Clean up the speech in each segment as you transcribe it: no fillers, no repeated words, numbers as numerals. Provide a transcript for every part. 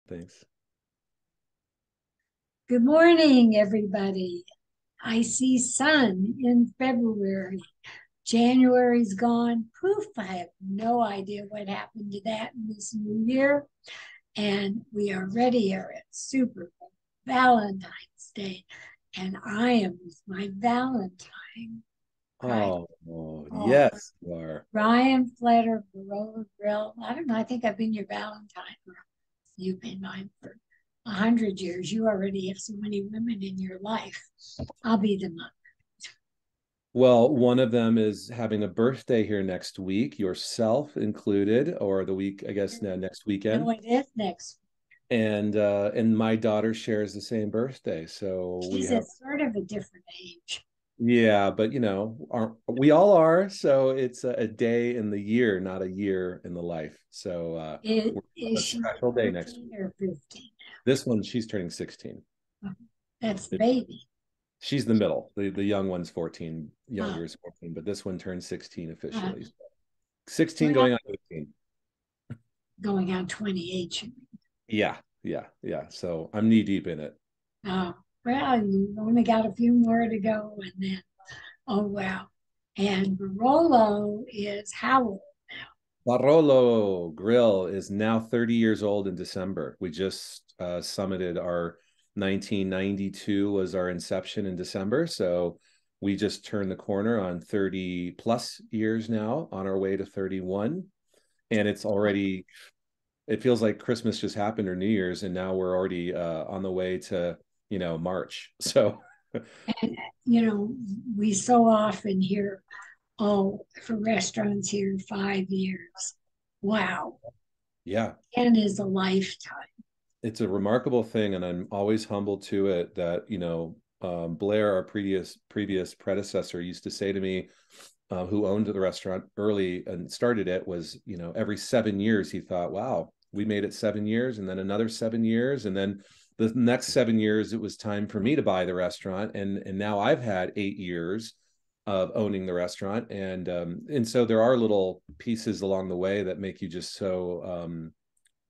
Thanks. Good morning, everybody. I see sun in February. January's gone. Poof, I have no idea what happened to that in this new year. And we are ready here at Super Bowl, Valentine's Day. And I am with my Valentine, right? Oh, Oh, yes, you are. Ryan Fletter, Barola Grill. I don't know. I think I've been your Valentine. You've been mine for 100 years. You already have so many women in your life. I'll be the mother. Well, one of them is having a birthday here next week, yourself included, or the week, I guess, next No, weekend. it is next. And my daughter shares the same birthday. So we She's have, at sort of a different age. yeah, but we all are. So it's a day in the year, not a year in the life. So we're Is a she special day next 14 week. or 15 This one, she's turning 16. now? That's the It, baby. she's the middle. The young one's 14, Uh, younger is 14, but this one turns 16 uh, officially. 16 well, going on 18. going on 28. Yeah, yeah. So I'm knee deep in it. Uh, well, you've only got a few more to go, and then, oh, wow. And Barolo is how old? Barolo Grill is now 30 years old in December. We just summited our 1992 was our inception in December. So we just turned the corner on 30 plus years now on our way to 31. And it's already, it feels like Christmas just happened or New Year's. And now we're already on the way to, March. So And, you know, we so often hear, oh, for restaurants here, 5 years. Wow. yeah, 10 is a lifetime. it's a remarkable thing, and I'm always humbled to it that Blair, our previous predecessor, used to say to me, who owned the restaurant early and started it, was every 7 years he thought, wow, we made it 7 years, and then another 7 years, and then the next 7 years it was time for me to buy the restaurant, and now I've had 8 years of owning the restaurant, and so there are little pieces along the way that make you just so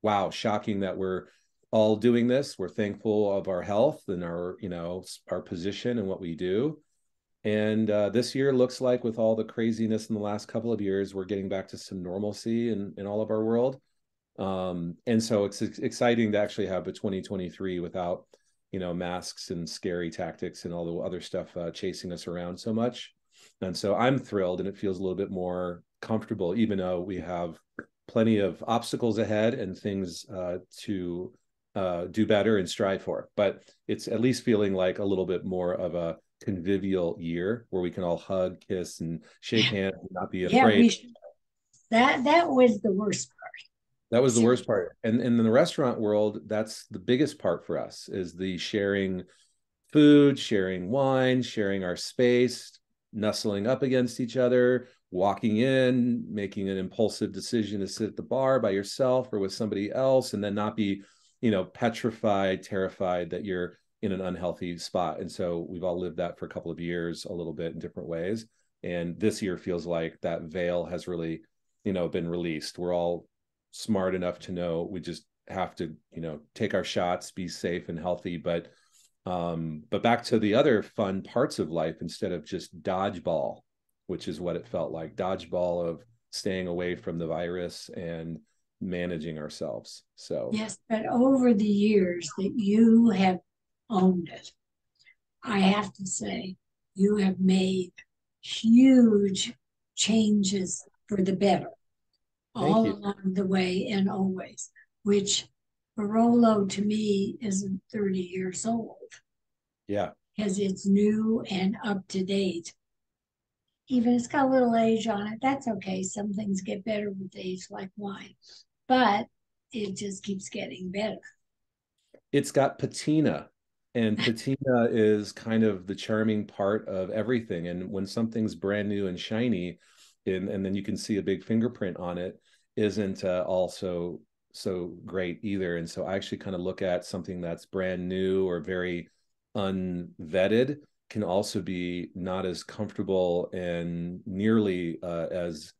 wow, shocking that we're all doing this. We're thankful of our health and our position and what we do. And this year looks like, with all the craziness in the last couple of years, we're getting back to some normalcy in all of our world. And so it's exciting to actually have a 2023 without, masks and scary tactics and all the other stuff chasing us around so much. And so I'm thrilled, and it feels a little bit more comfortable, even though we have plenty of obstacles ahead and things to do better and strive for. But it's at least feeling like a little bit more of a convivial year where we can all hug, kiss, and shake Yeah, hands and not be yeah, afraid. we should. That was the worst part. That was the worst Seriously. part. And in the restaurant world, that's the biggest part for us, is the sharing food, sharing wine, sharing our space, nestling up against each other, walking in, making an impulsive decision to sit at the bar by yourself or with somebody else, and then not be, petrified, terrified that you're in an unhealthy spot. And so we've all lived that for a couple of years, a little bit in different ways. And this year feels like that veil has really, been released. We're all smart enough to know we just have to, take our shots, be safe and healthy, but back to the other fun parts of life, instead of just dodgeball, which is what it felt like, dodgeball of staying away from the virus and managing ourselves. So Yes, but over the years that you have owned it, I have to say, you have made huge changes for the better thank all you. along the way and always, which Barolo to me isn't 30 years old Yeah. because it's new and up to date. Even it's got a little age on it. That's okay. Some things get better with age, like wine, but it just keeps getting better. It's got patina, and patina is kind of the charming part of everything. And when something's brand new and shiny, and then you can see a big fingerprint on it, isn't also so great either. And so I actually kind of look at something that's brand new or very unvetted can also be not as comfortable and nearly as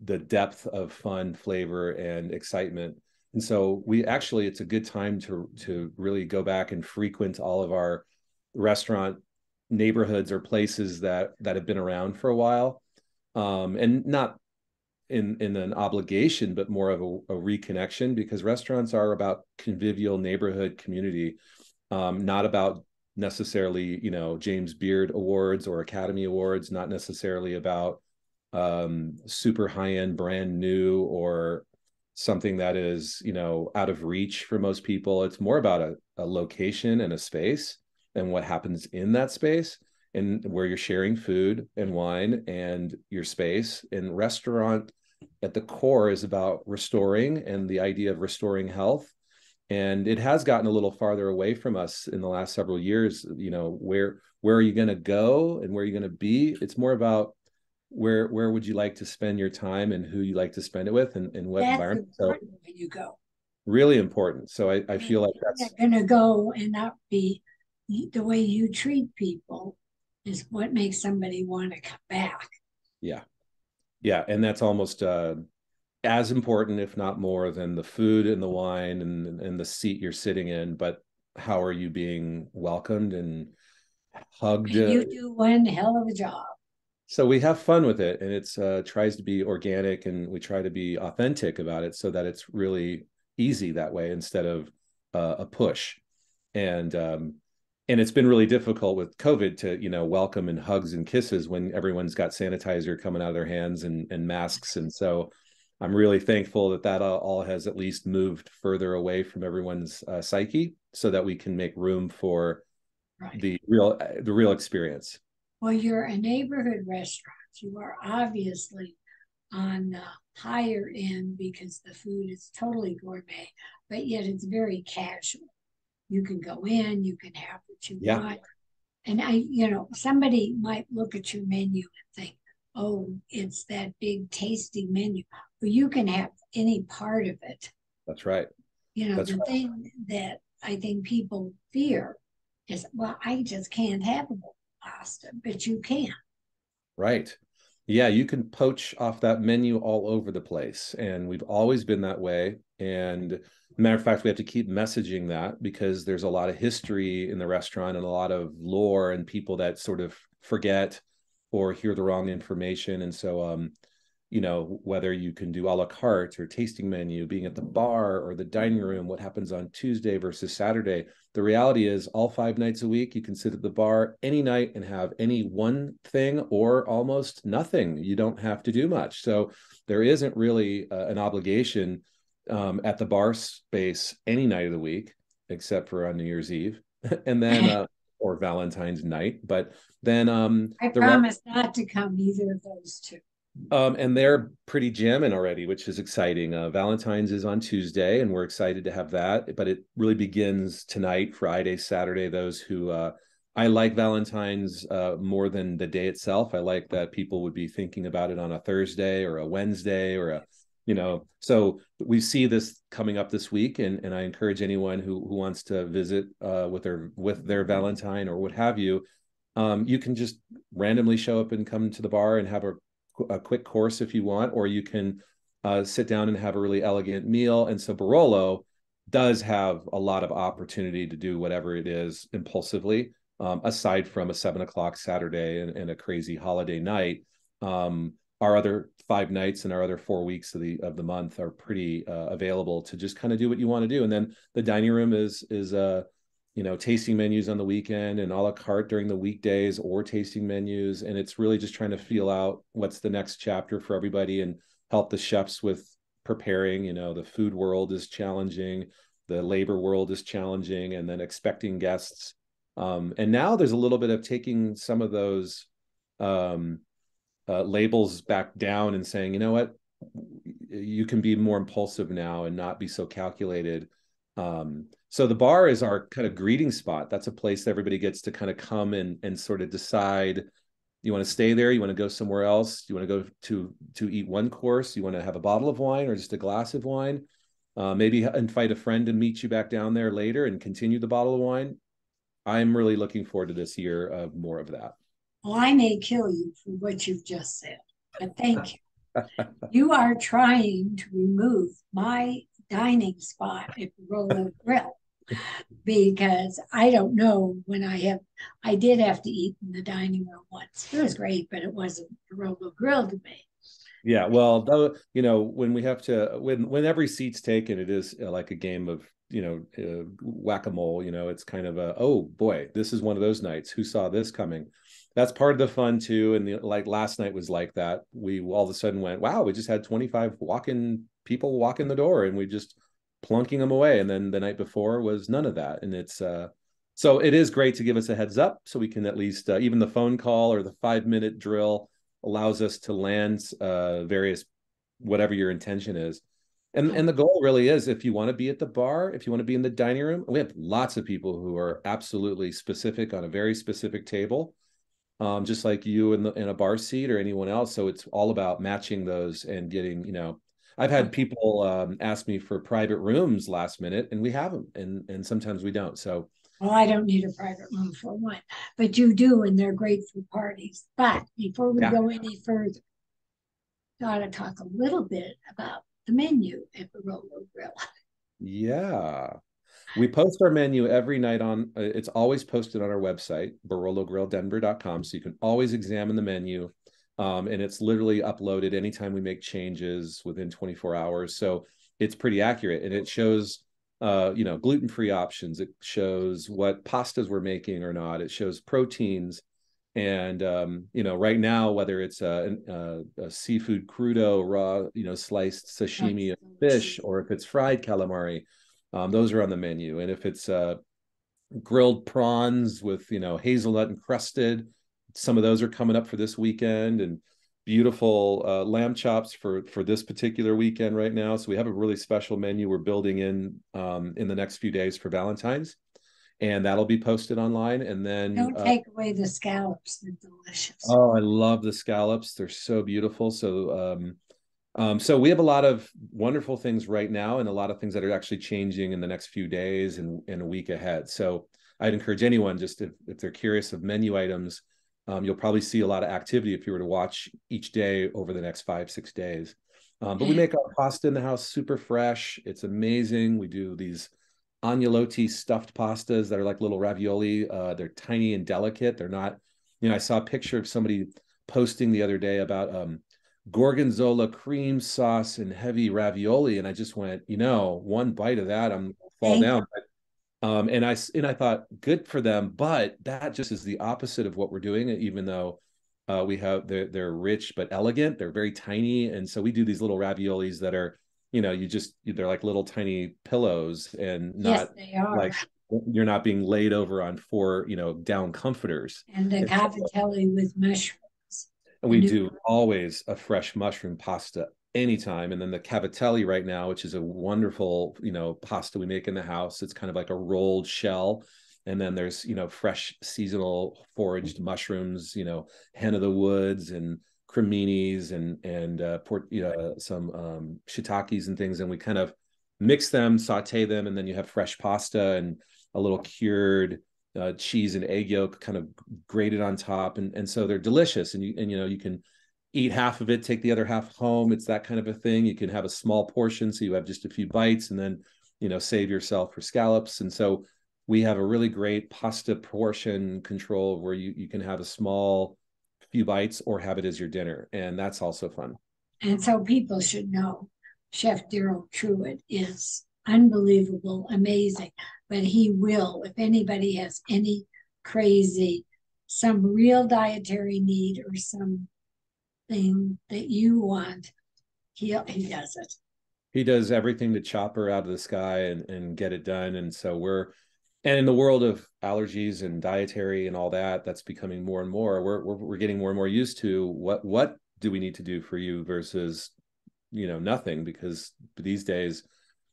the depth of fun, flavor, and excitement And so we actually, it's a good time to really go back and frequent all of our restaurant neighborhoods or places that have been around for a while, and not in an obligation, but more of a reconnection, because restaurants are about convivial neighborhood community, not about necessarily, James Beard Awards or Academy Awards, not necessarily about super high end, brand new, or something that is, out of reach for most people. It's more about a location and a space and what happens in that space, and where you're sharing food and wine and your space. And restaurant at the core is about restoring, and the idea of restoring health. And it has gotten a little farther away from us in the last several years. Where are you going to go and where are you going to be? It's more about where would you like to spend your time and who you like to spend it with, and what That's environment. So important when you go. really important. So I I mean, feel like you're that's, not going to go and not be the way you treat people is what makes somebody want to come back. yeah. Yeah. And that's almost as important, if not more, than the food and the wine and the seat you're sitting in. But how are you being welcomed and hugged? And you do one hell of a job. So we have fun with it, and it's tries to be organic, and we try to be authentic about it, so that it's really easy that way, instead of a push. And um, and it's been really difficult with COVID to, welcome and hugs and kisses when everyone's got sanitizer coming out of their hands, and masks. And so I'm really thankful that all has at least moved further away from everyone's psyche, so that we can make room for Right. the real experience. Well, you're a neighborhood restaurant. You are obviously on the higher end because the food is totally gourmet, but yet it's very casual. You can go in, you can have what you Yeah, want. And somebody might look at your menu and think, oh, it's that big tasty menu. But you can have any part of it. that's right. That's The thing that I think people fear is, well, I just can't have a bowl of pasta, but you can. right. Yeah, you can poach off that menu all over the place. And we've always been that way. And matter of fact, we have to keep messaging that, because there's a lot of history in the restaurant and a lot of lore, and people that sort of forget or hear the wrong information. And so whether you can do a la carte or tasting menu, being at the bar or the dining room, what happens on Tuesday versus Saturday. The reality is, all 5 nights a week, you can sit at the bar any night and have any one thing or almost nothing. You don't have to do much. So there isn't really an obligation at the bar space any night of the week, except for on New Year's Eve, and then or Valentine's night. But then I promise not to come either of those two. and they're pretty jamming already, which is exciting. Valentine's is on Tuesday, and we're excited to have that. But it really begins tonight, Friday, Saturday. Those who I like Valentine's more than the day itself. I like that people would be thinking about it on a Thursday or a Wednesday or So we see this coming up this week, and I encourage anyone who wants to visit with their Valentine or what have you. You can just randomly show up and come to the bar and have a quick course if you want, or you can sit down and have a really elegant meal. And so Barolo does have a lot of opportunity to do whatever it is impulsively, aside from a 7 o'clock Saturday and a crazy holiday night. Our other 5 nights and our other 4 weeks of the month are pretty available to just kind of do what you want to do. And then the dining room is tasting menus on the weekend and a la carte during the weekdays, or tasting menus. And it's really just trying to feel out what's the next chapter for everybody and help the chefs with preparing. The food world is challenging, the labor world is challenging, and then expecting guests. And now there's a little bit of taking some of those labels back down and saying, you know what, you can be more impulsive now and not be so calculated. So the bar is our kind of greeting spot. That's a place that everybody gets to kind of come and sort of decide, you want to stay there, you want to go somewhere else, you want to go to eat one course, you want to have a bottle of wine or just a glass of wine, maybe invite a friend to meet you back down there later and continue the bottle of wine. I'm really looking forward to this year of more of that. Well, I may kill you for what you've just said, but thank you. You are trying to remove my dining spot at Barolo Grill because I don't know when I did have to eat in the dining room once. It was great, but it wasn't Barolo Grill to me. Yeah, well, though, when we have to, when every seat's taken, it is like a game of, whack-a-mole. It's kind of oh boy, this is one of those nights. Who saw this coming? That's part of the fun too. And like last night was like that. We all of a sudden went, wow, we just had 25 people walk in the door, and we just plunking them away. And then the night before was none of that. And it's so it is great to give us a heads up so we can at least even the phone call or the 5-minute drill allows us to land various whatever your intention is. And the goal really is, if you want to be at the bar, if you want to be in the dining room, we have lots of people who are absolutely specific on a very specific table, just like you in a bar seat or anyone else. So it's all about matching those and getting, I've had people ask me for private rooms last minute, and we have them, and sometimes we don't. So Well, I don't need a private room for one, but you do, and they're great for parties. But before we yeah. go any further, got to talk a little bit about the menu at Barolo Grill. Yeah. We post our menu every night it's always posted on our website, barologrilldenver.com. So you can always examine the menu. And it's literally uploaded anytime we make changes within 24 hours. So it's pretty accurate, and it shows, gluten-free options. It shows what pastas we're making or not. It shows proteins. And, right now, whether it's a seafood crudo, raw, sliced sashimi of fish, or if it's fried calamari, those are on the menu. And if it's grilled prawns with, hazelnut encrusted, some of those are coming up for this weekend, and beautiful lamb chops for this particular weekend right now. So we have a really special menu we're building in the next few days for Valentine's, and that'll be posted online. And then Don't take away the scallops; they're delicious. Oh, I love the scallops. They're so beautiful. So we have a lot of wonderful things right now, and a lot of things that are actually changing in the next few days and a week ahead. So I'd encourage anyone, just if they're curious of menu items, you'll probably see a lot of activity if you were to watch each day over the next 5-6 days. But we make our pasta in the house super fresh. It's amazing. We do these agnolotti stuffed pastas that are like little ravioli. They're tiny and delicate. They're not, I saw a picture of somebody posting the other day about gorgonzola cream sauce and heavy ravioli, and I just went, one bite of that, I'm gonna fall down. And I thought, good for them, but that just is the opposite of what we're doing. Even though they're rich but elegant, they're very tiny, and so we do these little raviolis that are, they're like little tiny pillows, and not Yes, they are. like you're not being laid over on 4 down comforters. And the cavatelli with mushrooms. And we do always a fresh mushroom pasta anytime. And then the cavatelli right now, which is a wonderful, pasta we make in the house. It's kind of like a rolled shell. And then there's, fresh seasonal foraged mushrooms, hen of the woods and creminis and some shiitakes and things. And we kind of mix them, saute them, and then you have fresh pasta and a little cured cheese and egg yolk kind of grated on top, and so they're delicious. And you can eat half of it, take the other half home. It's that kind of a thing. You can have a small portion, so you have just a few bites, and then save yourself for scallops. And so we have a really great pasta portion control where you can have a small few bites or have it as your dinner, and that's also fun. And so people should know Chef Daryl Truitt is unbelievable, amazing. But he will, if anybody has any crazy, some real dietary need or something that you want, he does it. He does everything to chop her out of the sky and get it done. And so and in the world of allergies and dietary and all that, that's becoming more and more. We're getting more and more used to what do we need to do for you versus nothing, because these days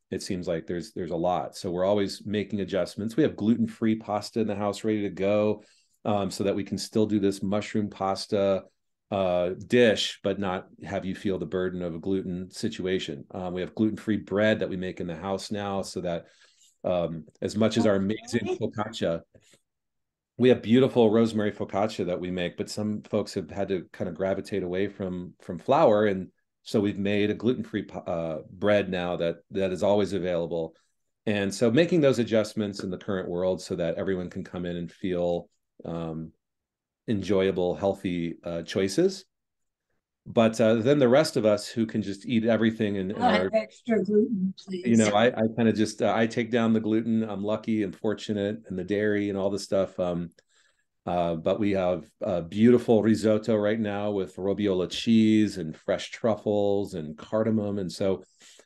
it seems like there's a lot. So we're always making adjustments. We have gluten-free pasta in the house ready to go, so that we can still do this mushroom pasta dish, but not have you feel the burden of a gluten situation. We have gluten-free bread that we make in the house now, so that as much as our amazing focaccia, we have beautiful rosemary focaccia that we make, but some folks have had to kind of gravitate away from flour, and So we've made a gluten-free bread now that is always available. And so making those adjustments in the current world so that everyone can come in and feel enjoyable, healthy choices. But then the rest of us who can just eat everything and I'll are, have extra gluten, you please. know, I kind of just I take down the gluten. I'm lucky and fortunate, and the dairy and all the stuff. But we have beautiful risotto right now with robiola cheese and fresh truffles and cardamom, and so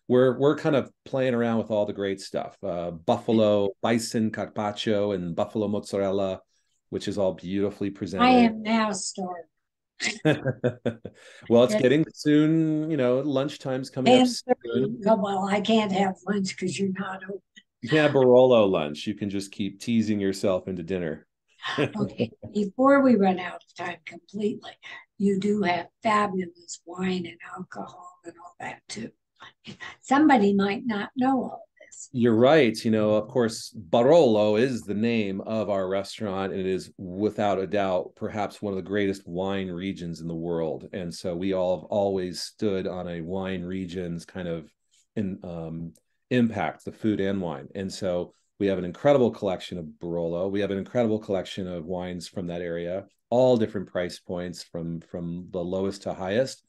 we're kind of playing around with all the great stuff. Buffalo bison carpaccio and buffalo mozzarella, which is all beautifully I presented. am now starving. Well, it's It's getting soon. Lunchtime's coming up 10:30. soon. Oh, well, I can't have lunch because you're not open. You can have Barolo lunch. You can just keep teasing yourself into dinner. Okay, before we run out of time completely, you do have fabulous wine and alcohol and all that too. Somebody might not know all this. You're right. Of course, Barolo is the name of our restaurant, and it is without a doubt perhaps one of the greatest wine regions in the world. And so we all have always stood on a wine region's kind of impact, the food and wine. And so we have an incredible collection of Barolo. We have an incredible collection of wines from that area, all different price points from the lowest to highest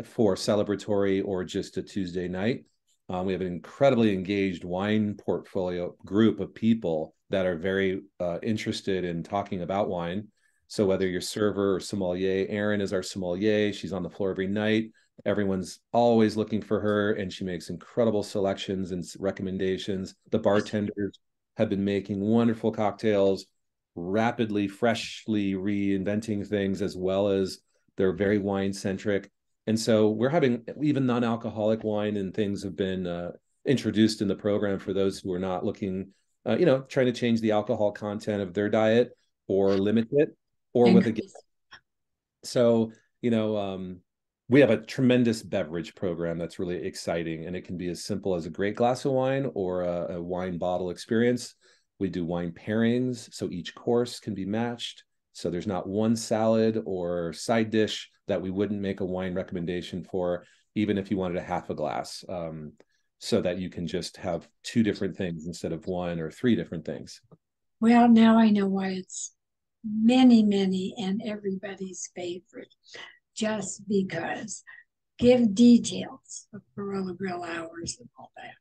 for celebratory or just a Tuesday night. We have an incredibly engaged wine portfolio group of people that are very interested in talking about wine. So whether you're server or sommelier, Erin is our sommelier. She's on the floor every night. Everyone's always looking for her, and she makes incredible selections and recommendations. The bartenders have been making wonderful cocktails, rapidly, freshly reinventing things, as well as they're very wine centric. And so we're having even non-alcoholic wine and things have been introduced in the program for those who are not looking, trying to change the alcohol content of their diet or limit it or with a Increase. so we have a tremendous beverage program that's really exciting, and it can be as simple as a great glass of wine or a wine bottle experience. We do wine pairings, so each course can be matched. So there's not one salad or side dish that we wouldn't make a wine recommendation for, even if you wanted a half a glass, so that you can just have two different things instead of one or three different things. Well, now I know why it's many, many and everybody's favorite, just because. Give details of Barolo Grill hours and all that.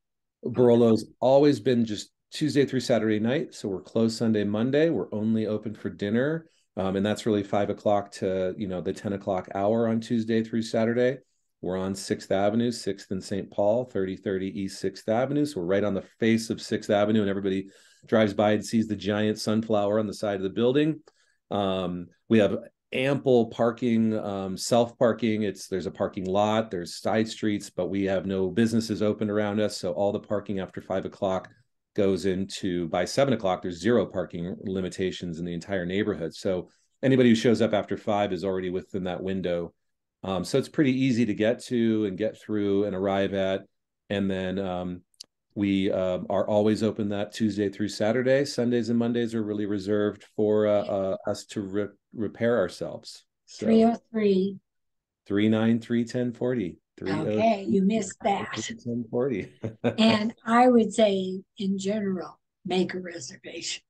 Barolo's always been just Tuesday through Saturday night. So we're closed Sunday, Monday. We're only open for dinner. And that's really 5 o'clock to, the 10 o'clock hour on Tuesday through Saturday. We're on 6th Avenue, 6th and St. Paul, 3030 East 6th Avenue. So we're right on the face of 6th Avenue, and everybody drives by and sees the giant sunflower on the side of the building. We have ample parking, self-parking. There's a parking lot, there's side streets, but we have no businesses open around us. So all the parking after 5 o'clock goes into, by 7 o'clock, there's zero parking limitations in the entire neighborhood. So anybody who shows up after 5 is already within that window. So it's pretty easy to get to and get through and arrive at. And then we are always open that Tuesday through Saturday. Sundays and Mondays are really reserved for us to repair ourselves. So 303. 393-1040. Okay, you missed that. 1040. And I would say, in general, make a reservation.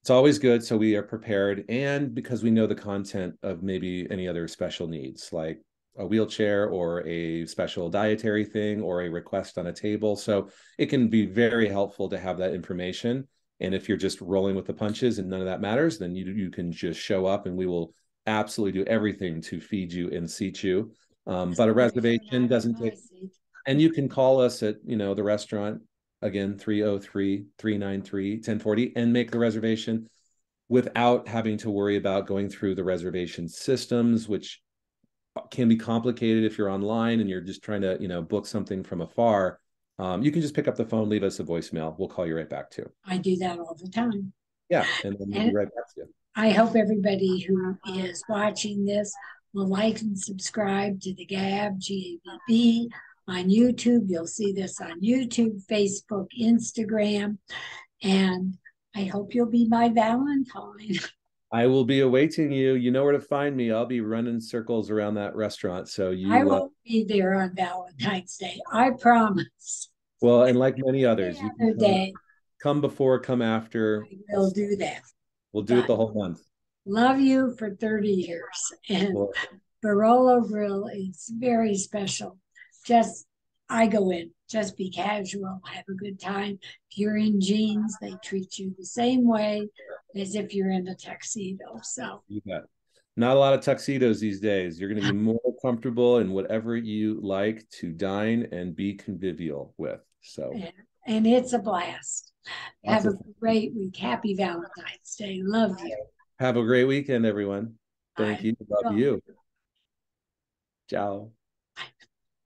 It's always good. So we are prepared. And because we know the content of maybe any other special needs, like a wheelchair or a special dietary thing or a request on a table. So it can be very helpful to have that information. And if you're just rolling with the punches and none of that matters, then you can just show up and we will absolutely do everything to feed you and seat you. But a reservation doesn't take, and you can call us at, the restaurant, again, 303-393-1040 and make the reservation without having to worry about going through the reservation systems, which can be complicated if you're online and you're just trying to, book something from afar. You can just pick up the phone, leave us a voicemail. We'll call you right back too. I do that all the time. Yeah, and then we'll be right back to you. I hope everybody who is watching this will like and subscribe to the GAB, GABB on YouTube. You'll see this on YouTube, Facebook, Instagram, and I hope you'll be my Valentine. I will be awaiting you. You know where to find me. I'll be running circles around that restaurant. So I you, won't be there on Valentine's Day. I promise. well, and like many The others, you can other day, come before, come after. I will do that. We'll do it But the whole month. love you for 30 years. And Well, Barolo Grill is very special. Just, I go in, just be casual, have a good time. If you're in jeans, they treat you the same way as if you're in a tuxedo. So, you bet. Not a lot of tuxedos these days. You're going to be more comfortable in whatever you like to dine and be convivial with. So, and, and it's a blast. lots Have a of great week. Happy Valentine's Day. Love you. have a great weekend, everyone. Thank Bye. you. Love you. Ciao.